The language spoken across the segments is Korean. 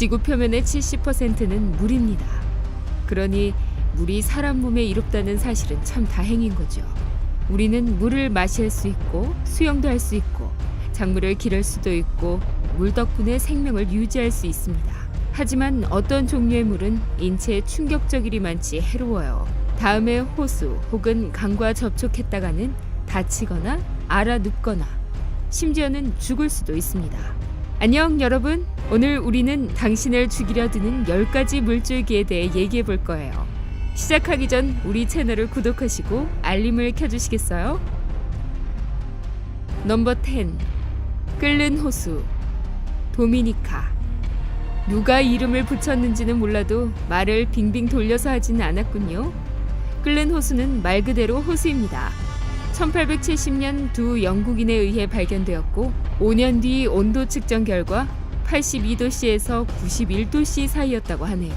지구 표면의 70%는 물입니다. 그러니 물이 사람 몸에 이롭다는 사실은 참 다행인 거죠. 우리는 물을 마실 수 있고 수영도 할 수 있고 작물을 기를 수도 있고 물 덕분에 생명을 유지할 수 있습니다. 하지만 어떤 종류의 물은 인체에 충격적이리만치 해로워요. 다음에 호수 혹은 강과 접촉했다가는 다치거나 알아눕거나 심지어는 죽을 수도 있습니다. 안녕 여러분, 오늘 우리는 당신을 죽이려 드는 10가지 물줄기에 대해 얘기해 볼 거예요. 시작하기 전 우리 채널을 구독하시고 알림을 켜주시겠어요? 넘버 10. 끓는 호수. 도미니카. 누가 이름을 붙였는지는 몰라도 말을 빙빙 돌려서 하지는 않았군요. 끓는 호수는 말 그대로 호수입니다. 1870년 두 영국인에 의해 발견되었고 5년 뒤 온도 측정 결과 82도씨에서 91도씨 사이였다고 하네요.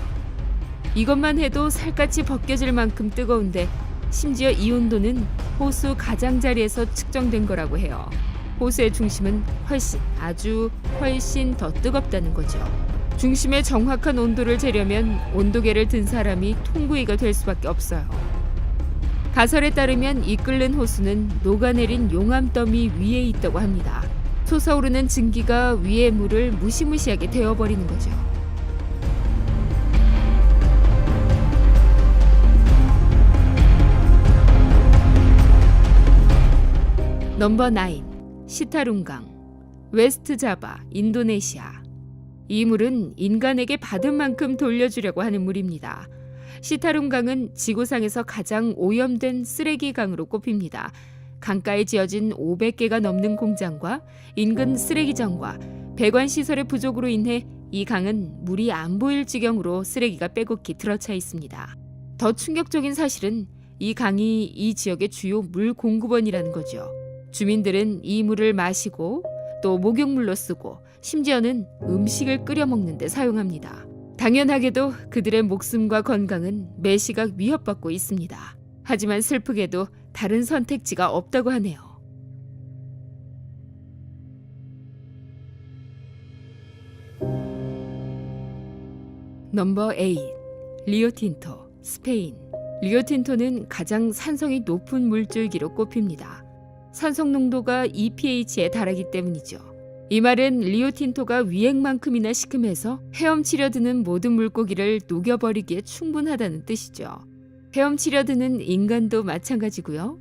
이것만 해도 살갗이 벗겨질 만큼 뜨거운데 심지어 이 온도는 호수 가장자리에서 측정된 거라고 해요. 호수의 중심은 아주 훨씬 더 뜨겁다는 거죠. 중심의 정확한 온도를 재려면 온도계를 든 사람이 통구이가 될 수밖에 없어요. 가설에 따르면 이 끓는 호수는 녹아내린 용암더미 위에 있다고 합니다. 솟아오르는 증기가 위의 물을 무시무시하게 데워버리는 거죠. 넘버 9. 시타룽강. 웨스트자바, 인도네시아. 이 물은 인간에게 받은 만큼 돌려주려고 하는 물입니다. 시타룽강은 지구상에서 가장 오염된 쓰레기강으로 꼽힙니다. 강가에 지어진 500개가 넘는 공장과 인근 쓰레기장과 배관시설의 부족으로 인해 이 강은 물이 안 보일 지경으로 쓰레기가 빼곡히 들어차 있습니다. 더 충격적인 사실은 이 강이 이 지역의 주요 물 공급원이라는 거죠. 주민들은 이 물을 마시고 또 목욕물로 쓰고 심지어는 음식을 끓여 먹는 데 사용합니다. 당연하게도 그들의 목숨과 건강은 매시각 위협받고 있습니다. 하지만 슬프게도 다른 선택지가 없다고 하네요. 넘버 8. 리오틴토, 스페인. 리오틴토는 가장 산성이 높은 물줄기로 꼽힙니다. 산성 농도가 2pH에 달하기 때문이죠. 이 말은 리오틴토가 위액만큼이나 시큼해서 헤엄치려 드는 모든 물고기를 녹여버리기에 충분하다는 뜻이죠. 헤엄치려 드는 인간도 마찬가지고요.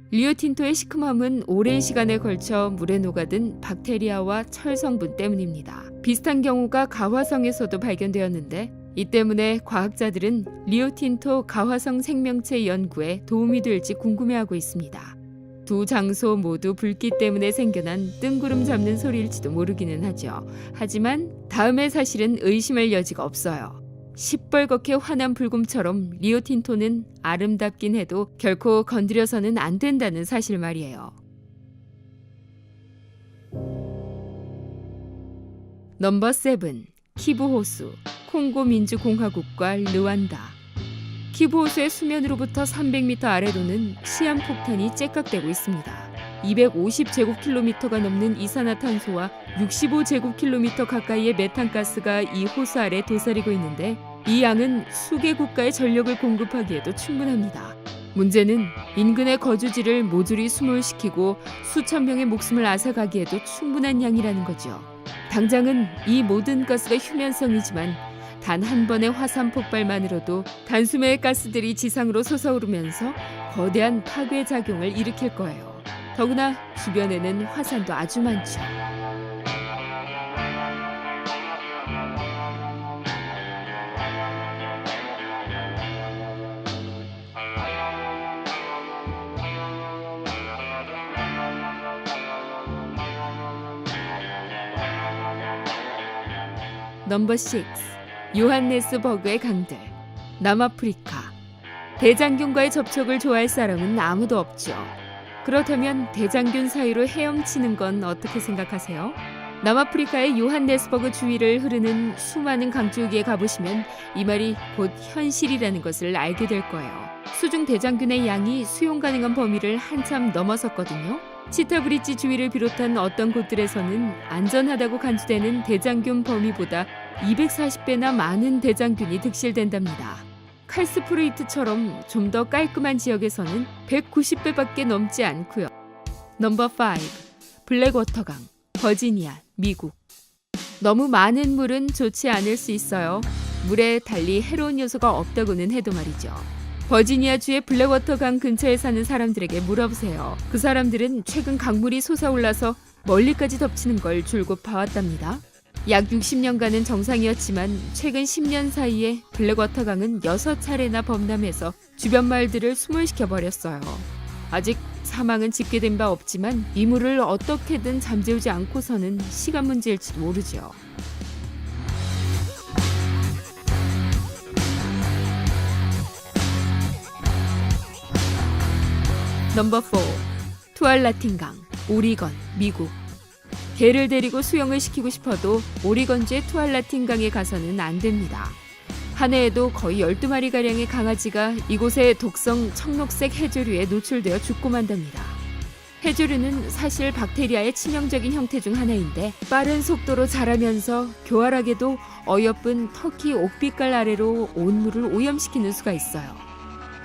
리오틴토의 시큼함은 오랜 시간에 걸쳐 물에 녹아든 박테리아와 철 성분 때문입니다. 비슷한 경우가 가화성에서도 발견되었는데 이 때문에 과학자들은 리오틴토 가화성 생명체 연구에 도움이 될지 궁금해하고 있습니다. 두 장소 모두 불길 때문에 생겨난 뜬구름 잡는 소리일지도 모르기는 하죠. 하지만 다음의 사실은 의심할 여지가 없어요. 시뻘겋게 환한 불금처럼 리오틴토는 아름답긴 해도 결코 건드려서는 안 된다는 사실 말이에요. 넘버 7. 키부 호수, 콩고 민주공화국과 르완다. 키부 호수의 수면으로부터 300m 아래로는 시한폭탄이 째깍대고 있습니다. 250제곱킬로미터가 넘는 이산화탄소와 65제곱킬로미터 가까이의 메탄가스가 이 호수 아래 도사리고 있는데 이 양은 수개 국가의 전력을 공급하기에도 충분합니다. 문제는 인근의 거주지를 모조리 수몰시키고 수천 명의 목숨을 앗아가기에도 충분한 양이라는 거죠. 당장은 이 모든 가스가 휴면성이지만 단 한 번의 화산 폭발만으로도 단숨에 가스들이 지상으로 솟아오르면서 거대한 파괴 작용을 일으킬 거예요. 더구나 주변에는 화산도 아주 많죠. 넘버 6. 요한네스버그의 강들. 남아프리카. 대장균과의 접촉을 좋아할 사람은 아무도 없죠. 그렇다면 대장균 사이로 헤엄치는 건 어떻게 생각하세요? 남아프리카의 요한네스버그 주위를 흐르는 수많은 강줄기에 가보시면 이 말이 곧 현실이라는 것을 알게 될 거예요. 수중 대장균의 양이 수용 가능한 범위를 한참 넘어섰거든요. 치타 브릿지 주위를 비롯한 어떤 곳들에서는 안전하다고 간주되는 대장균 범위보다 240배나 많은 대장균이 득실된답니다. 칼스프레이트처럼 좀 더 깔끔한 지역에서는 190배밖에 넘지 않고요. 넘버 5. 블랙워터강, 버지니아, 미국. 너무 많은 물은 좋지 않을 수 있어요. 물에 달리 해로운 요소가 없다고는 해도 말이죠. 버지니아주의 블랙워터강 근처에 사는 사람들에게 물어보세요. 그 사람들은 최근 강물이 솟아올라서 멀리까지 덮치는 걸 줄곧 봐왔답니다. 약 60년간은 정상이었지만 최근 10년 사이에 블랙워터강은 6차례나 범람해서 주변 마을들을 수몰시켜버렸어요. 아직 사망은 집계된 바 없지만 이 물을 어떻게든 잠재우지 않고서는 시간 문제일지도 모르죠. 넘버 4. 투알라틴강, 오리건, 미국. 개를 데리고 수영을 시키고 싶어도 오리건주의 투알라틴강에 가서는 안 됩니다. 한 해에도 거의 12마리가량의 강아지가 이곳의 독성 청록색 해조류에 노출되어 죽고 만답니다. 해조류는 사실 박테리아의 치명적인 형태 중 하나인데 빠른 속도로 자라면서 교활하게도 어여쁜 터키 옥빛깔 아래로 온 물을 오염시키는 수가 있어요.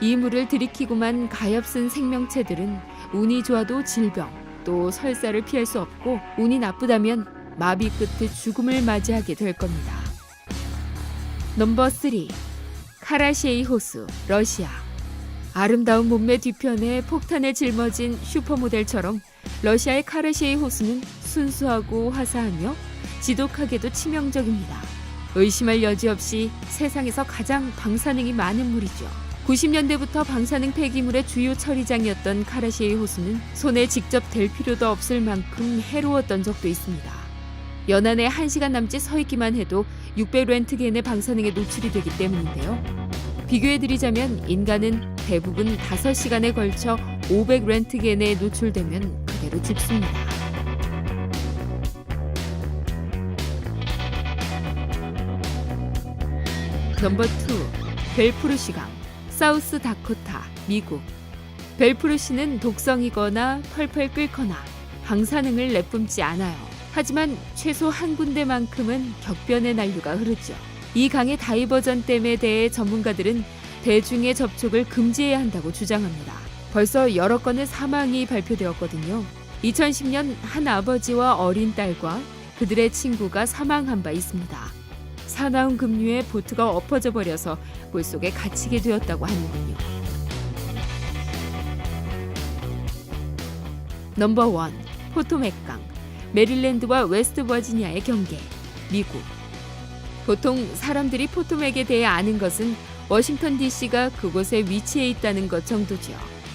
이 물을 들이키고만 가엾은 생명체들은 운이 좋아도 질병, 또 설사를 피할 수 없고 운이 나쁘다면 마비 끝에 죽음을 맞이하게 될 겁니다. 넘버 3. 카라시에이 호수, 러시아. 아름다운 몸매 뒤편에 폭탄을 짊어진 슈퍼모델처럼 러시아의 카라시에이 호수는 순수하고 화사하며 지독하게도 치명적입니다. 의심할 여지 없이 세상에서 가장 방사능이 많은 물이죠. 90년대부터 방사능 폐기물의 주요 처리장이었던 카라시에이 호수는 손에 직접 댈 필요도 없을 만큼 해로웠던 적도 있습니다. 연안에 1시간 남짓 서 있기만 해도 600렌트겐의 방사능에 노출이 되기 때문인데요. 비교해드리자면 인간은 대부분 5시간에 걸쳐 500렌트겐에 노출되면 그대로 죽습니다. 넘버 2. 벨프루시강, 사우스 다코타, 미국. 벨프루시는 독성이거나 펄펄 끓거나 방사능을 내뿜지 않아요. 하지만 최소 한 군데만큼은 격변의 난류가 흐르죠. 이 강의 다이버전댐에 대해 전문가들은 대중의 접촉을 금지해야 한다고 주장합니다. 벌써 여러 건의 사망이 발표되었거든요. 2010년 한 아버지와 어린 딸과 그들의 친구가 사망한 바 있습니다. 사나운 급류에 보트가 엎어져 버려서 물속에 갇히게 되었다고 하는군요. 넘버 1. 포토맥강, 메릴랜드와 웨스트 버지니아의 경계, 미국. 보통 사람들이 포토맥에 대해 아는 것은 워싱턴 DC가 그곳에 위치해 있다는 것 정도죠.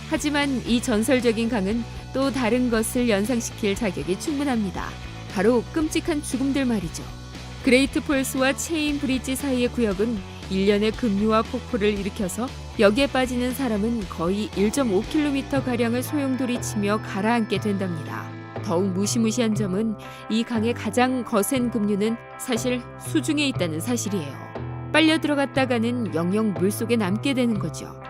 하지만 이 전설적인 강은 또 다른 것을 연상시킬 자격이 충분합니다. 바로 끔찍한 죽음들 말이죠. 그레이트 폴스와 체인 브릿지 사이의 구역은 1년의 급류와 폭포를 일으켜서 여기에 빠지는 사람은 거의 1.5km가량을 소용돌이치며 가라앉게 된답니다. 더욱 무시무시한 점은 이 강의 가장 거센 급류는 사실 수중에 있다는 사실이에요. 빨려 들어갔다가는 영영 물속에 남게 되는 거죠.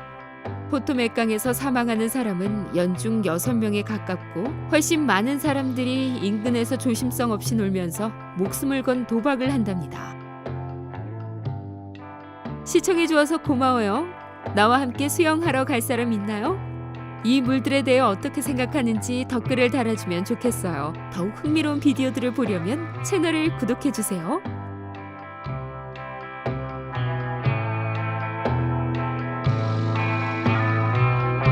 포토맥강에서 사망하는 사람은 연중 6명에 가깝고 훨씬 많은 사람들이 인근에서 조심성 없이 놀면서 목숨을 건 도박을 한답니다. 시청해주어서 고마워요. 나와 함께 수영하러 갈 사람 있나요? 이 물들에 대해 어떻게 생각하는지 댓글을 달아주면 좋겠어요. 더욱 흥미로운 비디오들을 보려면 채널을 구독해주세요.